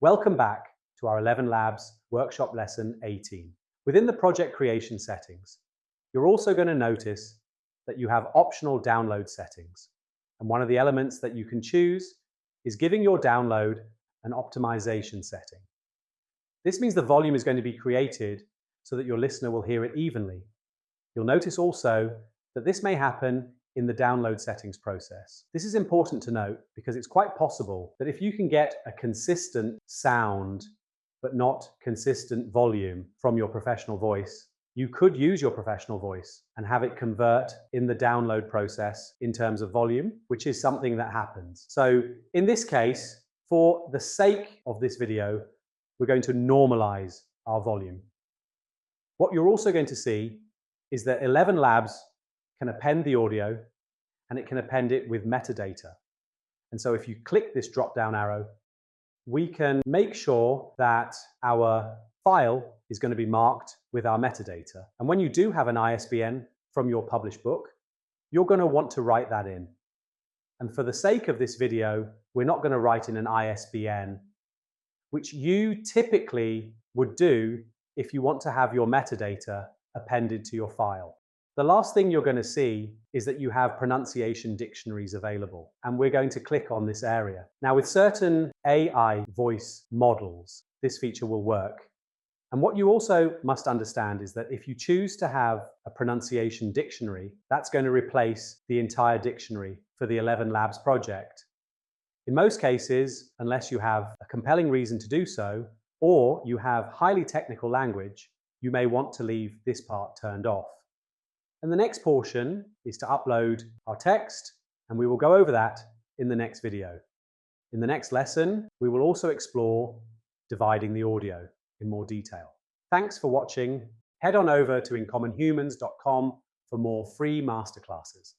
Welcome back to our 11 Labs workshop lesson 18. Within the project creation settings, you're also going to notice that you have optional download settings. And one of the elements that you can choose is giving your download an optimization setting. This means the volume is going to be created so that your listener will hear it evenly. You'll notice also that this may happen in the download settings process. This is important to note because it's quite possible that if you can get a consistent sound but not consistent volume from your professional voice, you could use your professional voice and have it convert in the download process in terms of volume, which is something that happens. So in this case, for the sake of this video, we're going to normalize our volume. What you're also going to see is that 11 Labs can append the audio and it can append it with metadata. And so if you click this drop-down arrow, we can make sure that our file is going to be marked with our metadata. And when you do have an ISBN from your published book, you're going to want to write that in. And for the sake of this video, we're not going to write in an ISBN, which you typically would do if you want to have your metadata appended to your file. The last thing you're going to see is that you have pronunciation dictionaries available, and we're going to click on this area. Now, with certain AI voice models, this feature will work. And what you also must understand is that if you choose to have a pronunciation dictionary, that's going to replace the entire dictionary for the 11 Labs project. In most cases, unless you have a compelling reason to do so, or you have highly technical language, you may want to leave this part turned off. And the next portion is to upload our text, and we will go over that in the next video. In the next lesson, we will also explore dividing the audio in more detail. Thanks for watching. Head on over to incommonhumans.com for more free masterclasses.